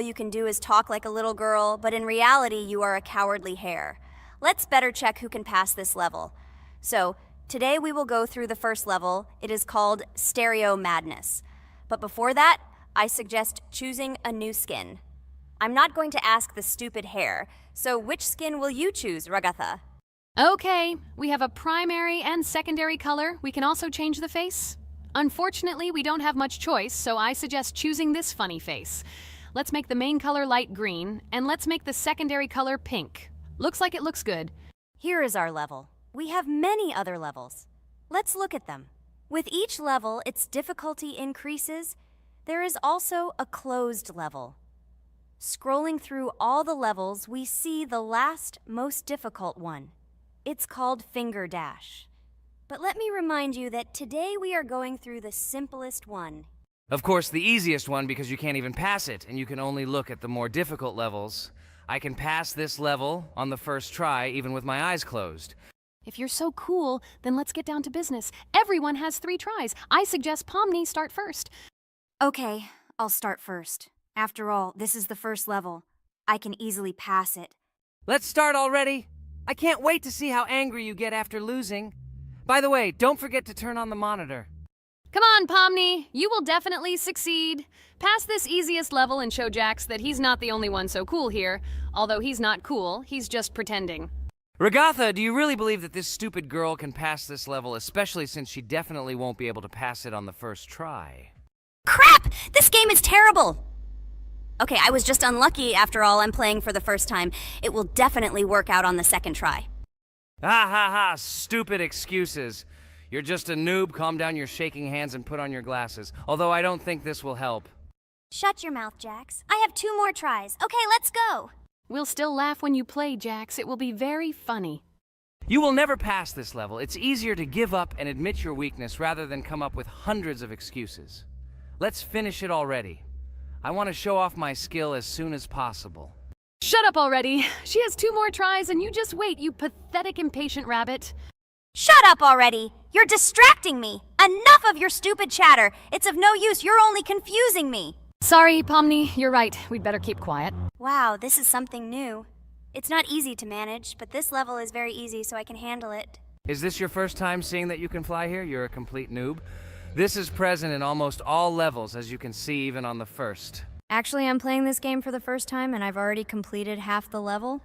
you can do is talk like a little girl, but in reality, you are a cowardly hare. Let's better check who can pass this level. So, today we will go through the first level. It is called Stereo Madness. But before that, I suggest choosing a new skin. I'm not going to ask the stupid hare, so which skin will you choose, Ragatha? Okay, we have a primary and secondary color. We can also change the face. Unfortunately, we don't have much choice, so I suggest choosing this funny face. Let's make the main color light green, and let's make the secondary color pink. Looks like it looks good. Here is our level. We have many other levels. Let's look at them. With each level, its difficulty increases. There is also a closed level. Scrolling through all the levels, we see the last, most difficult one. It's called Finger Dash. But let me remind you that today we are going through the simplest one. Of course, the easiest one because you can't even pass it, and you can only look at the more difficult levels. I can pass this level on the first try, even with my eyes closed. If you're so cool, then let's get down to business. Everyone has 3 tries. I suggest Pomni start first. Okay, I'll start first. After all, this is the first level. I can easily pass it. Let's start already! I can't wait to see how angry you get after losing. By the way, don't forget to turn on the monitor. Come on, Pomni. You will definitely succeed. Pass this easiest level and show Jax that he's not the only one so cool here. Although he's not cool, he's just pretending. Ragatha, do you really believe that this stupid girl can pass this level, especially since she definitely won't be able to pass it on the first try? Crap! This game is terrible! Okay, I was just unlucky. After all, I'm playing for the first time. It will definitely work out on the second try. Ha ha ha, stupid excuses. You're just a noob, calm down your shaking hands and put on your glasses. Although I don't think this will help. Shut your mouth, Jax. I have 2 more tries. Okay, let's go! We'll still laugh when you play, Jax. It will be very funny. You will never pass this level. It's easier to give up and admit your weakness rather than come up with hundreds of excuses. Let's finish it already. I want to show off my skill as soon as possible. Shut up already. She has 2 more tries and you just wait, you pathetic impatient rabbit. Shut up already! You're distracting me! Enough of your stupid chatter! It's of no use, you're only confusing me! Sorry, Pomni, you're right. We'd better keep quiet. Wow, this is something new. It's not easy to manage, but this level is very easy, so I can handle it. Is this your first time seeing that you can fly here? You're a complete noob. This is present in almost all levels, as you can see even on the first. Actually, I'm playing this game for the first time, and I've already completed half the level.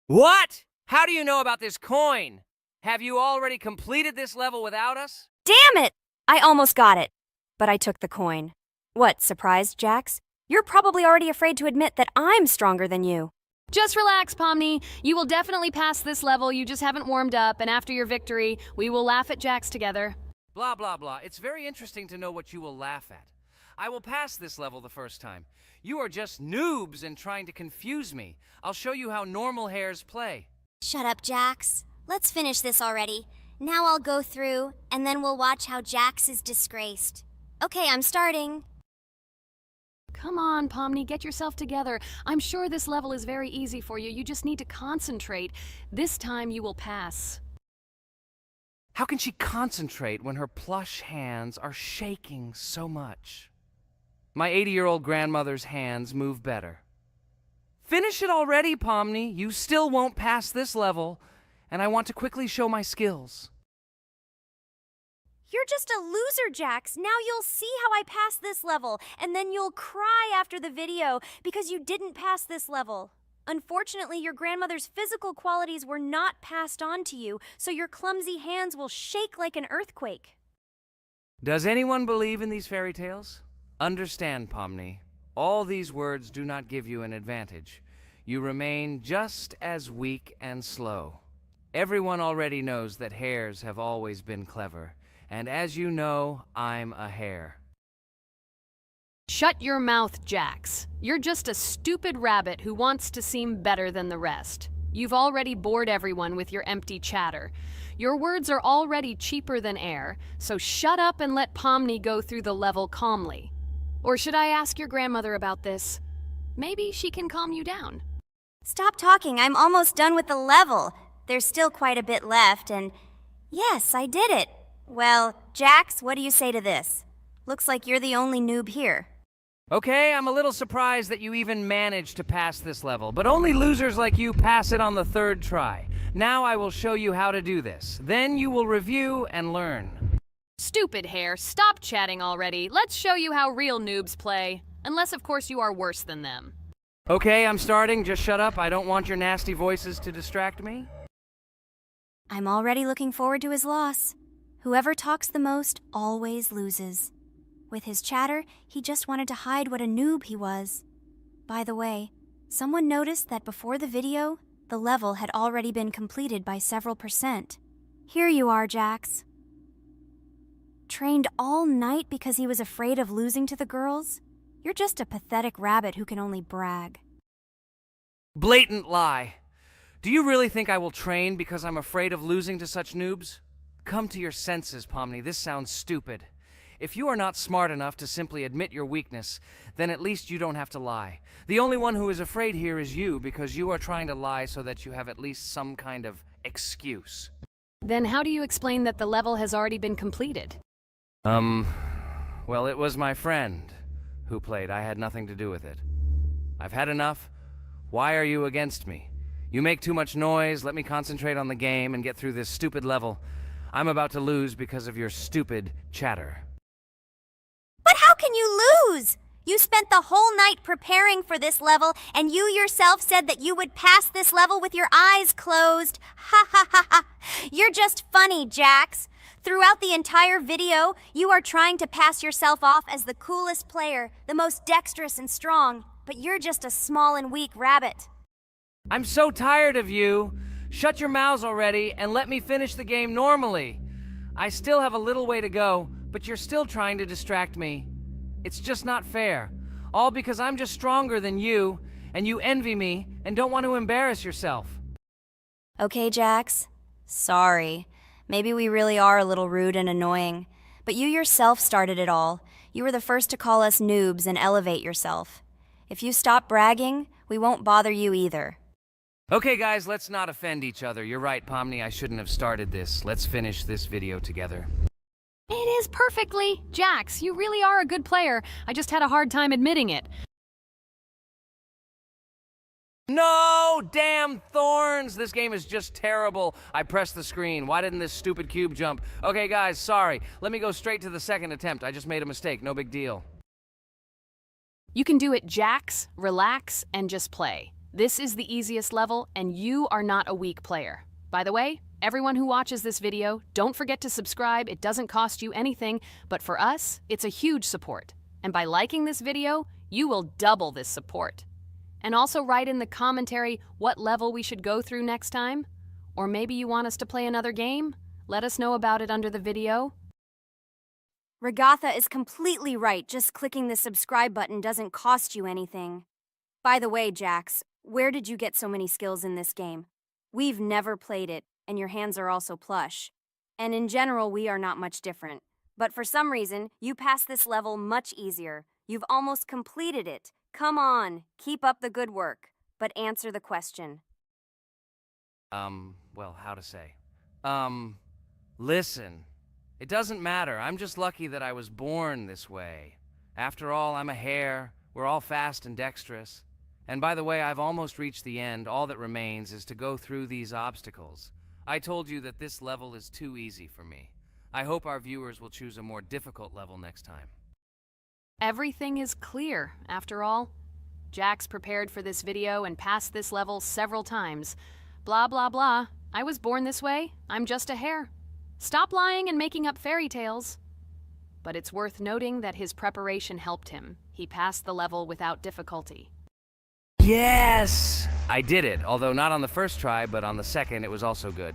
What? How do you know about this coin? Have you already completed this level without us? Damn it! I almost got it, but I took the coin. What, surprised, Jax? You're probably already afraid to admit that I'm stronger than you. Just relax, Pomni. You will definitely pass this level, you just haven't warmed up, and after your victory, we will laugh at Jax together. Blah, blah, blah. It's very interesting to know what you will laugh at. I will pass this level the first time. You are just noobs and trying to confuse me. I'll show you how normal hares play. Shut up, Jax. Let's finish this already. Now I'll go through, and then we'll watch how Jax is disgraced. Okay, I'm starting. Come on, Pomni, get yourself together. I'm sure this level is very easy for you. You just need to concentrate. This time you will pass. How can she concentrate when her plush hands are shaking so much? My 80-year-old grandmother's hands move better. Finish it already, Pomni. You still won't pass this level, and I want to quickly show my skills. You're just a loser, Jax. Now you'll see how I pass this level, and then you'll cry after the video because you didn't pass this level. Unfortunately, your grandmother's physical qualities were not passed on to you, so your clumsy hands will shake like an earthquake. Does anyone believe in these fairy tales? Understand, Pomni. All these words do not give you an advantage. You remain just as weak and slow. Everyone already knows that hares have always been clever. And as you know, I'm a hare. Shut your mouth, Jax. You're just a stupid rabbit who wants to seem better than the rest. You've already bored everyone with your empty chatter. Your words are already cheaper than air, so shut up and let Pomni go through the level calmly. Or should I ask your grandmother about this? Maybe she can calm you down. Stop talking. I'm almost done with the level. There's still quite a bit left, and yes, I did it. Well, Jax, what do you say to this? Looks like you're the only noob here. Okay, I'm a little surprised that you even managed to pass this level, but only losers like you pass it on the third try. Now I will show you how to do this. Then you will review and learn. Stupid hair, stop chatting already. Let's show you how real noobs play. Unless, of course, you are worse than them. Okay, I'm starting. Just shut up. I don't want your nasty voices to distract me. I'm already looking forward to his loss. Whoever talks the most always loses. With his chatter, he just wanted to hide what a noob he was. By the way, someone noticed that before the video, the level had already been completed by several %. Here you are, Jax. Trained all night because he was afraid of losing to the girls? You're just a pathetic rabbit who can only brag. Blatant lie. Do you really think I will train because I'm afraid of losing to such noobs? Come to your senses, Pomni. This sounds stupid. If you are not smart enough to simply admit your weakness, then at least you don't have to lie. The only one who is afraid here is you because you are trying to lie so that you have at least some kind of excuse. Then how do you explain that the level has already been completed? Well, it was my friend who played. I had nothing to do with it. I've had enough. Why are you against me? You make too much noise. Let me concentrate on the game and get through this stupid level. I'm about to lose because of your stupid chatter. But how can you lose? You spent the whole night preparing for this level, and you yourself said that you would pass this level with your eyes closed. Ha ha ha ha. You're just funny, Jax. Throughout the entire video, you are trying to pass yourself off as the coolest player, the most dexterous and strong, but you're just a small and weak rabbit. I'm so tired of you. Shut your mouths already and let me finish the game normally. I still have a little way to go, but you're still trying to distract me. It's just not fair. All because I'm just stronger than you, and you envy me and don't want to embarrass yourself. Okay, Jax. Sorry. Maybe we really are a little rude and annoying. But you yourself started it all. You were the first to call us noobs and elevate yourself. If you stop bragging, we won't bother you either. Okay, guys, let's not offend each other. You're right, Pomni. I shouldn't have started this. Let's finish this video together. It is perfectly. Jax, you really are a good player. I just had a hard time admitting it. No! Damn thorns! This game is just terrible. I pressed the screen. Why didn't this stupid cube jump? Okay, guys, sorry. Let me go straight to the second attempt. I just made a mistake. No big deal. You can do it, Jax, relax, and just play. This is the easiest level, and you are not a weak player. By the way, everyone who watches this video, don't forget to subscribe. It doesn't cost you anything, but for us, it's a huge support. And by liking this video, you will double this support. And also write in the commentary what level we should go through next time. Or maybe you want us to play another game? Let us know about it under the video. Regatha is completely right. Just clicking the subscribe button doesn't cost you anything. By the way, Jax, where did you get so many skills in this game? We've never played it, and your hands are also plush. And in general, we are not much different. But for some reason, you passed this level much easier. You've almost completed it. Come on, keep up the good work, but answer the question. Well, how to say? Listen. It doesn't matter. I'm just lucky that I was born this way. After all, I'm a hare. We're all fast and dexterous. And by the way, I've almost reached the end. All that remains is to go through these obstacles. I told you that this level is too easy for me. I hope our viewers will choose a more difficult level next time. Everything is clear, after all. Jax prepared for this video and passed this level several times. Blah, blah, blah. I was born this way. I'm just a hare. Stop lying and making up fairy tales. But it's worth noting that his preparation helped him. He passed the level without difficulty. Yes! I did it, although not on the first try, but on the second it was also good.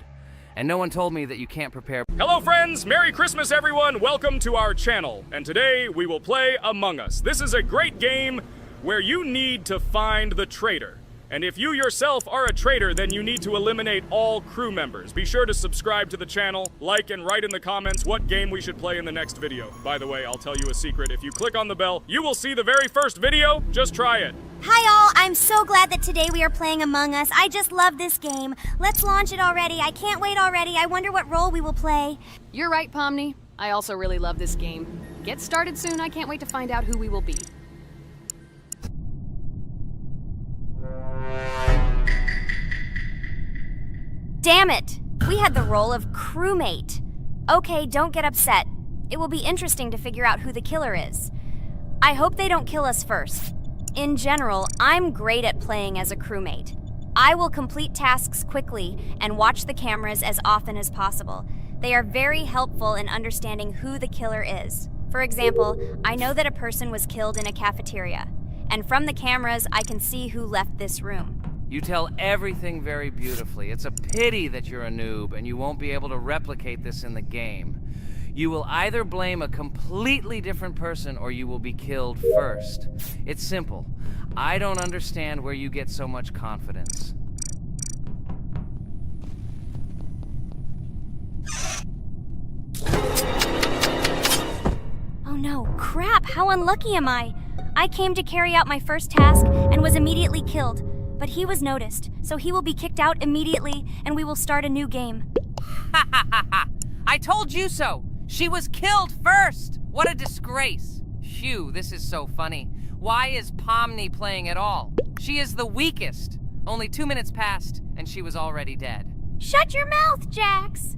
And no one told me that you can't prepare. Hello friends, Merry Christmas everyone, welcome to our channel. And today we will play Among Us. This is a great game where you need to find the traitor. And if you yourself are a traitor, then you need to eliminate all crew members. Be sure to subscribe to the channel, like and write in the comments what game we should play in the next video. By the way, I'll tell you a secret. If you click on the bell, you will see the very first video. Just try it. Hi all, I'm so glad that today we are playing Among Us. I just love this game. Let's launch it already. I can't wait already. I wonder what role we will play. You're right, Pomni. I also really love this game. Get started soon. I can't wait to find out who we will be. Damn it! We had the role of crewmate. Okay, don't get upset. It will be interesting to figure out who the killer is. I hope they don't kill us first. In general, I'm great at playing as a crewmate. I will complete tasks quickly and watch the cameras as often as possible. They are very helpful in understanding who the killer is. For example, I know that a person was killed in a cafeteria, and from the cameras, I can see who left this room. You tell everything very beautifully. It's a pity that you're a noob and you won't be able to replicate this in the game. You will either blame a completely different person or you will be killed first. It's simple. I don't understand where you get so much confidence. Oh no, crap, how unlucky am I? I came to carry out my first task and was immediately killed, but he was noticed, so he will be kicked out immediately and we will start a new game. Ha ha ha ha! I told you so! She was killed first! What a disgrace! Phew, this is so funny. Why is Pomni playing at all? She is the weakest. Only 2 minutes passed, and she was already dead. Shut your mouth, Jax!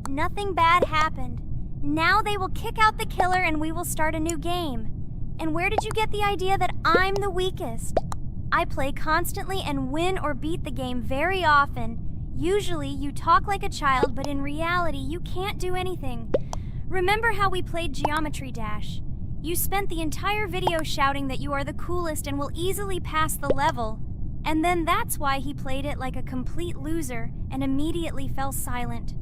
Nothing bad happened. Now they will kick out the killer and we will start a new game. And where did you get the idea that I'm the weakest? I play constantly and win or beat the game very often. Usually you talk like a child, but in reality you can't do anything. Remember how we played Geometry Dash? You spent the entire video shouting that you are the coolest and will easily pass the level. And then that's why he played it like a complete loser and immediately fell silent.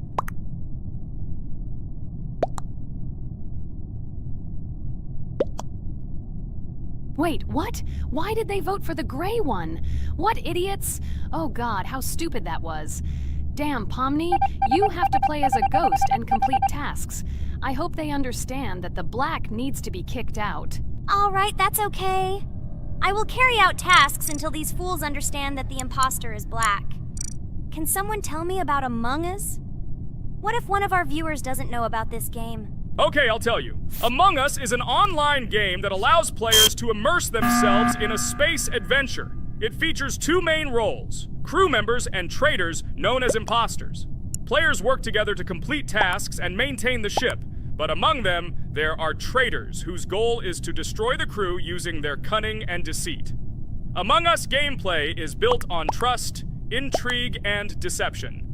Wait, what? Why did they vote for the gray one? What idiots? Oh god, how stupid that was. Damn, Pomni, you have to play as a ghost and complete tasks. I hope they understand that the black needs to be kicked out. All right, that's okay. I will carry out tasks until these fools understand that the imposter is black. Can someone tell me about Among Us? What if one of our viewers doesn't know about this game? Okay, I'll tell you. Among Us is an online game that allows players to immerse themselves in a space adventure. It features 2 main roles, crew members and traitors known as imposters. Players work together to complete tasks and maintain the ship, but among them, there are traitors whose goal is to destroy the crew using their cunning and deceit. Among Us gameplay is built on trust, intrigue, and deception.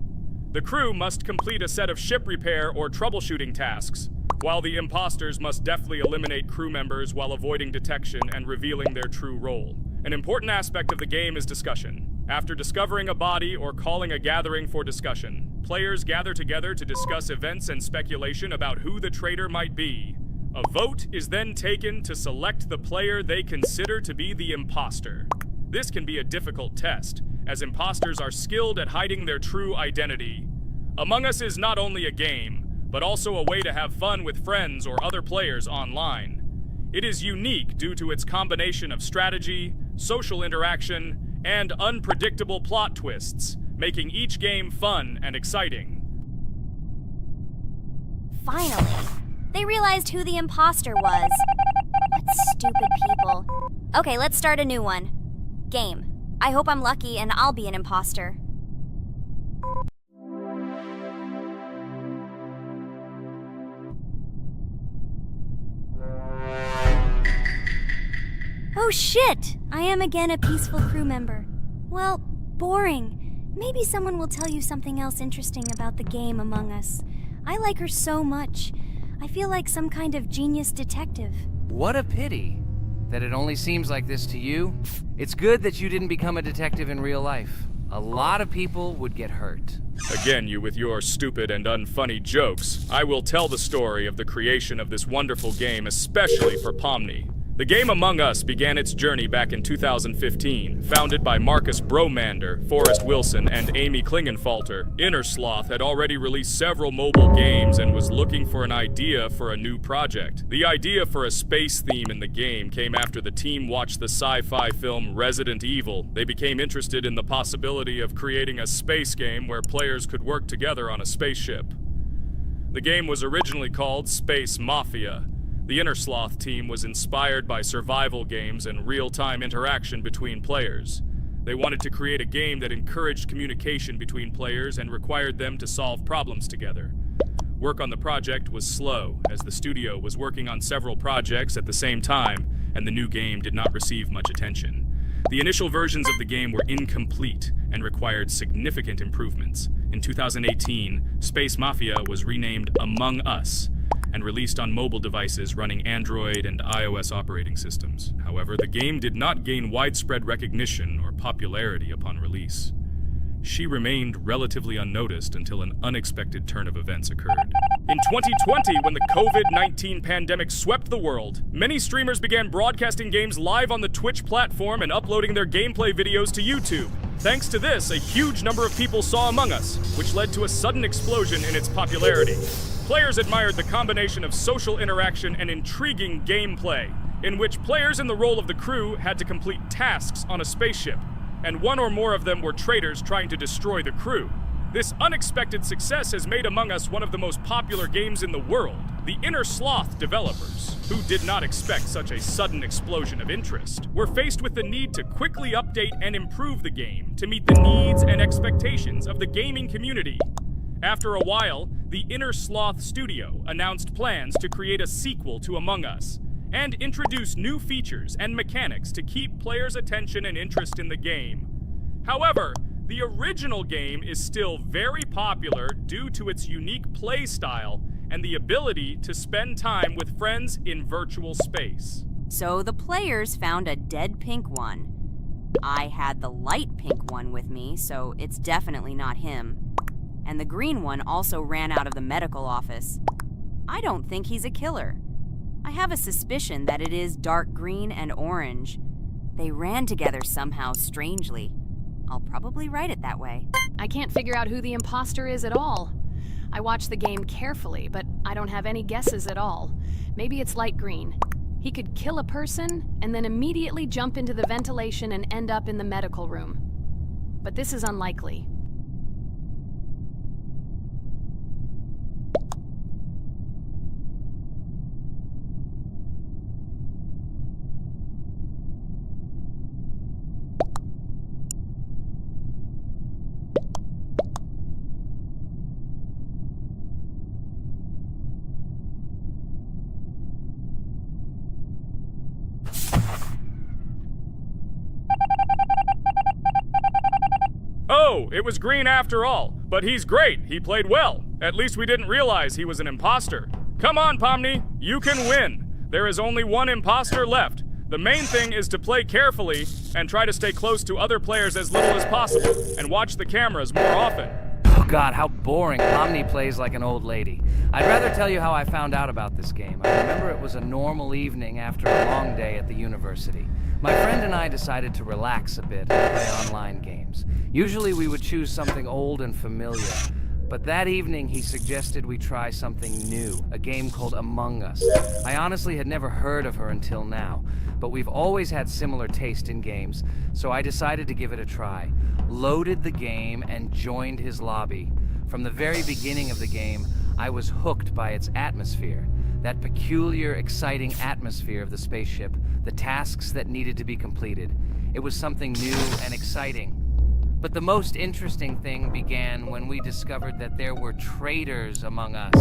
The crew must complete a set of ship repair or troubleshooting tasks, while the imposters must deftly eliminate crew members while avoiding detection and revealing their true role. An important aspect of the game is discussion. After discovering a body or calling a gathering for discussion, players gather together to discuss events and speculation about who the traitor might be. A vote is then taken to select the player they consider to be the imposter. This can be a difficult test, as imposters are skilled at hiding their true identity. Among Us is not only a game, but also a way to have fun with friends or other players online. It is unique due to its combination of strategy, social interaction, and unpredictable plot twists, making each game fun and exciting. Finally, they realized who the imposter was. What stupid people. Okay, let's start a new one. Game. I hope I'm lucky and I'll be an imposter. Oh shit! I am again a peaceful crew member. Well, boring. Maybe someone will tell you something else interesting about the game Among Us. I like her so much. I feel like some kind of genius detective. What a pity that it only seems like this to you. It's good that you didn't become a detective in real life. A lot of people would get hurt. Again, you with your stupid and unfunny jokes. I will tell the story of the creation of this wonderful game, especially for Pomni. The game Among Us began its journey back in 2015. Founded by Marcus Bromander, Forrest Wilson, and Amy Klingenfalter, Innersloth had already released several mobile games and was looking for an idea for a new project. The idea for a space theme in the game came after the team watched the sci-fi film Resident Evil. They became interested in the possibility of creating a space game where players could work together on a spaceship. The game was originally called Space Mafia. The Innersloth team was inspired by survival games and real-time interaction between players. They wanted to create a game that encouraged communication between players and required them to solve problems together. Work on the project was slow, as the studio was working on several projects at the same time, and the new game did not receive much attention. The initial versions of the game were incomplete and required significant improvements. In 2018, Space Mafia was renamed Among Us and released on mobile devices running Android and iOS operating systems. However, the game did not gain widespread recognition or popularity upon release. She remained relatively unnoticed until an unexpected turn of events occurred. In 2020, when the COVID-19 pandemic swept the world, many streamers began broadcasting games live on the Twitch platform and uploading their gameplay videos to YouTube. Thanks to this, a huge number of people saw Among Us, which led to a sudden explosion in its popularity. Players admired the combination of social interaction and intriguing gameplay, in which players in the role of the crew had to complete tasks on a spaceship, and one or more of them were traitors trying to destroy the crew. This unexpected success has made Among Us one of the most popular games in the world. The Inner Sloth developers, who did not expect such a sudden explosion of interest, were faced with the need to quickly update and improve the game to meet the needs and expectations of the gaming community. After a while, the Inner Sloth studio announced plans to create a sequel to Among Us and introduce new features and mechanics to keep players' attention and interest in the game. However, the original game is still very popular due to its unique play style and the ability to spend time with friends in virtual space. So the players found a dead pink one. I had the light pink one with me, so it's definitely not him. And the green one also ran out of the medical office. I don't think he's a killer. I have a suspicion that it is dark green and orange. They ran together somehow strangely. I'll probably write it that way. I can't figure out who the imposter is at all. I watched the game carefully, but I don't have any guesses at all. Maybe it's light green. He could kill a person and then immediately jump into the ventilation and end up in the medical room. But this is unlikely. Oh, it was green after all. But he's great. He played well. At least we didn't realize he was an imposter. Come on, Pomni. You can win. There is only one imposter left. The main thing is to play carefully and try to stay close to other players as little as possible and watch the cameras more often. Oh God, how boring. Pomni plays like an old lady. I'd rather tell you how I found out about this game. I remember it was a normal evening after a long day at the university. My friend and I decided to relax a bit and play online games. Usually we would choose something old and familiar, but that evening he suggested we try something new, a game called Among Us. I honestly had never heard of her until now, but we've always had similar taste in games, so I decided to give it a try. Loaded the game and joined his lobby. From the very beginning of the game, I was hooked by its atmosphere. That peculiar, exciting atmosphere of the spaceship, the tasks that needed to be completed. It was something new and exciting. But the most interesting thing began when we discovered that there were traitors among us.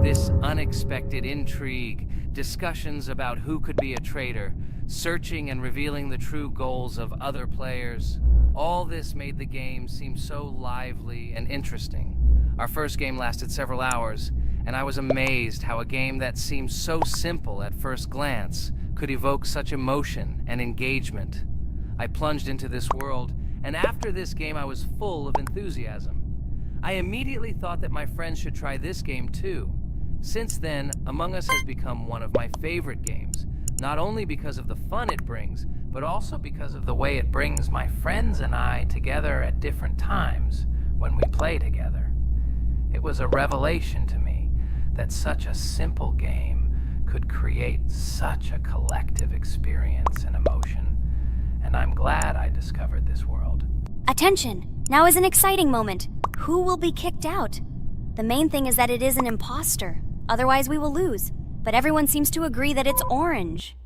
This unexpected intrigue, discussions about who could be a traitor, searching and revealing the true goals of other players. All this made the game seem so lively and interesting. Our first game lasted several hours, and I was amazed how a game that seemed so simple at first glance could evoke such emotion and engagement. I plunged into this world, and after this game I was full of enthusiasm. I immediately thought that my friends should try this game too. Since then, Among Us has become one of my favorite games, not only because of the fun it brings, but also because of the way it brings my friends and I together at different times when we play together. It was a revelation to me that such a simple game could create such a collective experience and emotion, and I'm glad I discovered this world. Attention! Now is an exciting moment. Who will be kicked out? The main thing is that it is an imposter. Otherwise we will lose. But everyone seems to agree that it's orange.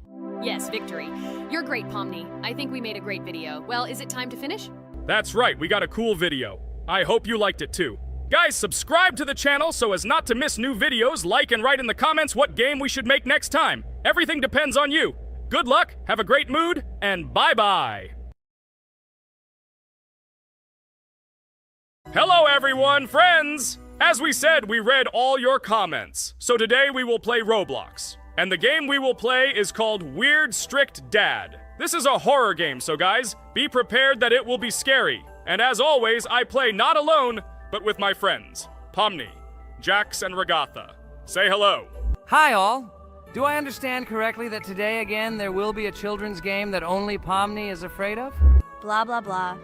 Yes, victory. You're great, Pomni. I think we made a great video. Well, is it time to finish? That's right, we got a cool video. I hope you liked it too. Guys, subscribe to the channel so as not to miss new videos, like and write in the comments what game we should make next time. Everything depends on you. Good luck, have a great mood, and bye-bye. Hello everyone, friends! As we said, we read all your comments. So today we will play Roblox. And the game we will play is called Weird Strict Dad. This is a horror game, so guys, be prepared that it will be scary. And as always, I play not alone, but with my friends, Pomni, Jax, and Regatha. Say hello. Hi, all. Do I understand correctly that today again there will be a children's game that only Pomni is afraid of? Blah, blah, blah.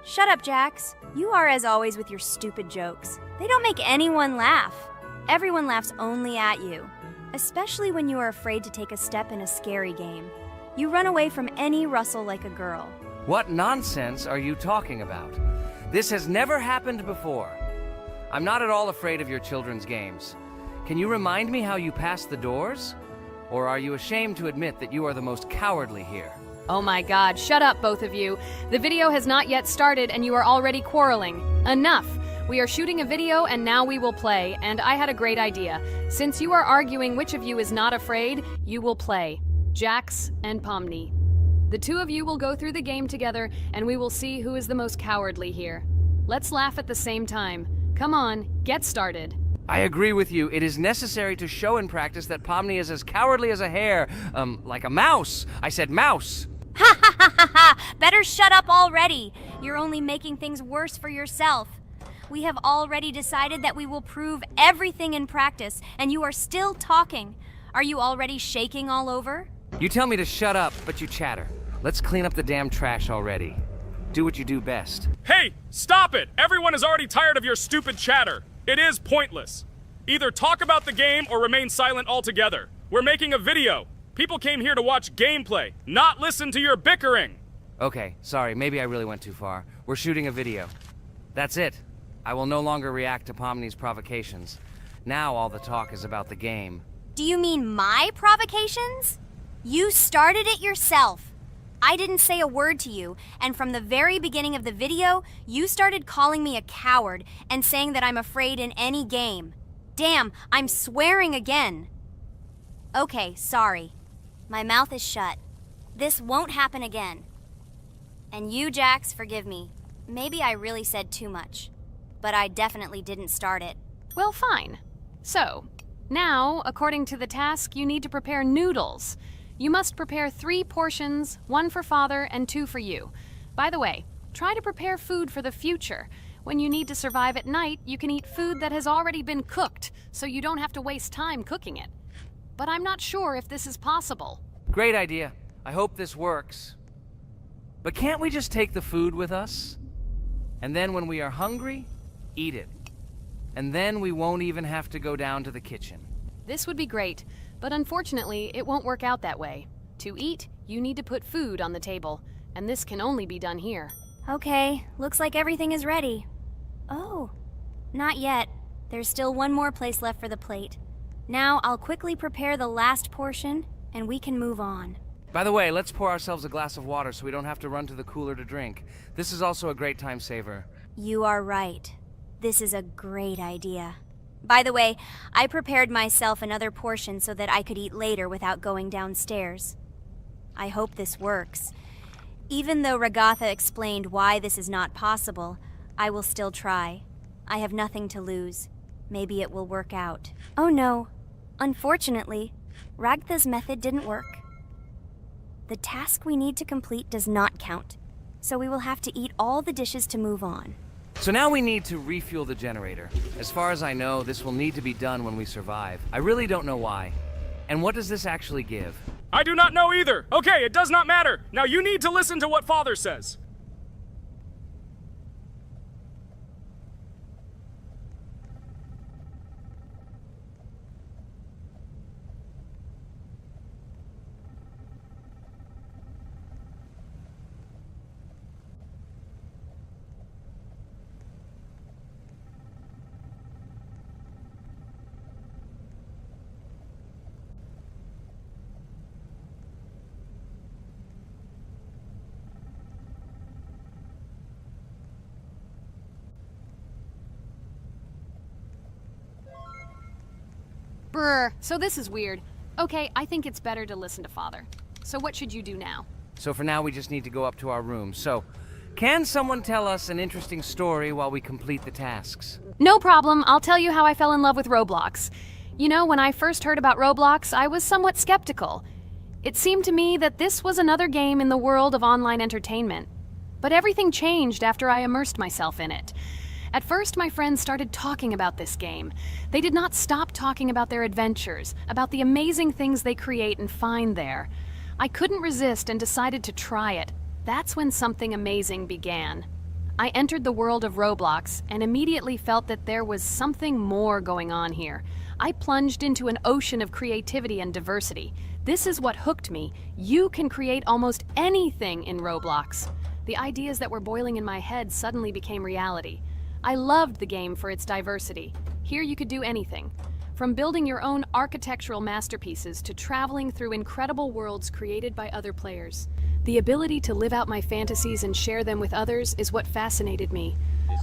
Shut up, Jax. You are as always with your stupid jokes. They don't make anyone laugh. Everyone laughs only at you, especially when you are afraid to take a step in a scary game. You run away from any rustle like a girl. What nonsense are you talking about? This has never happened before. I'm not at all afraid of your children's games. Can you remind me how you passed the doors? Or are you ashamed to admit that you are the most cowardly here? Oh my god, shut up, both of you. The video has not yet started and you are already quarreling. Enough! We are shooting a video and now we will play, and I had a great idea. Since you are arguing which of you is not afraid, you will play. Jax and Pomni. The two of you will go through the game together and we will see who is the most cowardly here. Let's laugh at the same time. Come on, get started. I agree with you. It is necessary to show in practice that Pomni is as cowardly as a hare. Like a mouse. I said mouse. Ha ha ha ha ha! Better shut up already. You're only making things worse for yourself. We have already decided that we will prove everything in practice, and you are still talking. Are you already shaking all over? You tell me to shut up, but you chatter. Let's clean up the damn trash already. Do what you do best. Hey, stop it! Everyone is already tired of your stupid chatter. It is pointless. Either talk about the game or remain silent altogether. We're making a video. People came here to watch gameplay, not listen to your bickering. Okay, sorry, maybe I really went too far. We're shooting a video. That's it. I will no longer react to Pomni's provocations. Now all the talk is about the game. Do you mean my provocations? You started it yourself. I didn't say a word to you, and from the very beginning of the video, you started calling me a coward and saying that I'm afraid in any game. Damn, I'm swearing again. Okay, sorry. My mouth is shut. This won't happen again. And you, Jax, forgive me. Maybe I really said too much, but I definitely didn't start it. Well, fine. So, now, according to the task, you need to prepare noodles. You must prepare 3 portions, 1 for Father and 2 for you. By the way, try to prepare food for the future. When you need to survive at night, you can eat food that has already been cooked, so you don't have to waste time cooking it. But I'm not sure if this is possible. Great idea. I hope this works. But can't we just take the food with us? And then when we are hungry, eat it. And then we won't even have to go down to the kitchen. This would be great, but unfortunately, it won't work out that way. To eat, you need to put food on the table, and this can only be done here. Okay, looks like everything is ready. Oh, not yet. There's still one more place left for the plate. Now I'll quickly prepare the last portion, and we can move on. By the way, let's pour ourselves a glass of water so we don't have to run to the cooler to drink. This is also a great time saver. You are right. This is a great idea. By the way, I prepared myself another portion so that I could eat later without going downstairs. I hope this works. Even though Regatha explained why this is not possible, I will still try. I have nothing to lose. Maybe it will work out. Oh no. Unfortunately, Ragatha's method didn't work. The task we need to complete does not count, so we will have to eat all the dishes to move on. So now we need to refuel the generator. As far as I know, this will need to be done when we survive. I really don't know why. And what does this actually give? I do not know either. Okay, it does not matter. Now you need to listen to what Father says. Brr, so this is weird. Okay, I think it's better to listen to Father. So what should you do now? So for now, we just need to go up to our room. So, can someone tell us an interesting story while we complete the tasks? No problem, I'll tell you how I fell in love with Roblox. You know, when I first heard about Roblox, I was somewhat skeptical. It seemed to me that this was another game in the world of online entertainment. But everything changed after I immersed myself in it. At first, my friends started talking about this game. They did not stop talking about their adventures, about the amazing things they create and find there. I couldn't resist and decided to try it. That's when something amazing began. I entered the world of Roblox and immediately felt that there was something more going on here. I plunged into an ocean of creativity and diversity. This is what hooked me. You can create almost anything in Roblox. The ideas that were boiling in my head suddenly became reality. I loved the game for its diversity. Here you could do anything. From building your own architectural masterpieces to traveling through incredible worlds created by other players. The ability to live out my fantasies and share them with others is what fascinated me.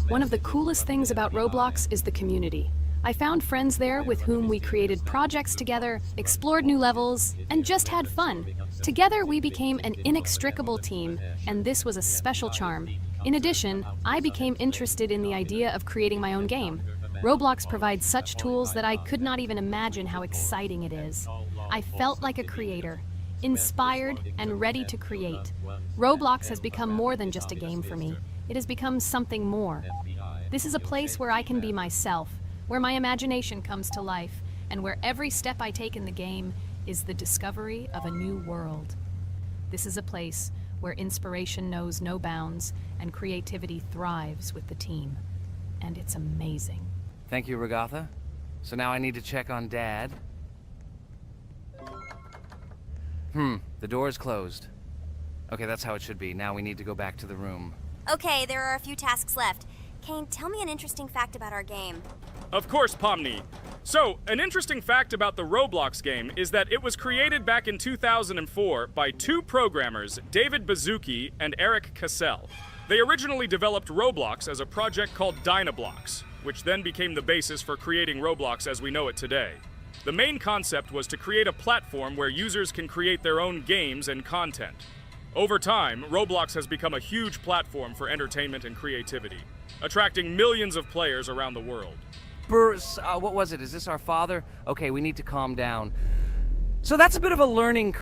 One of the coolest things about Roblox is the community. I found friends there with whom we created projects together, explored new levels, and just had fun. Together we became an inextricable team, and this was a special charm. In addition, I became interested in the idea of creating my own game. Roblox provides such tools that I could not even imagine how exciting it is. I felt like a creator, inspired and ready to create. Roblox has become more than just a game for me. It has become something more. This is a place where I can be myself, where my imagination comes to life, and where every step I take in the game is the discovery of a new world. This is a place where inspiration knows no bounds and creativity thrives with the team. And it's amazing. Thank you, Regatha. So now I need to check on Dad. The door is closed. Okay, that's how it should be. Now we need to go back to the room. Okay, there are a few tasks left. Kane, tell me an interesting fact about our game. Of course, Pomni. So, an interesting fact about the Roblox game is that it was created back in 2004 by two programmers, David Baszucki and Eric Cassell. They originally developed Roblox as a project called Dynablocks, which then became the basis for creating Roblox as we know it today. The main concept was to create a platform where users can create their own games and content. Over time, Roblox has become a huge platform for entertainment and creativity, attracting millions of players around the world. What was it? Is this our father? Okay, we need to calm down. So that's a bit of a learning curve.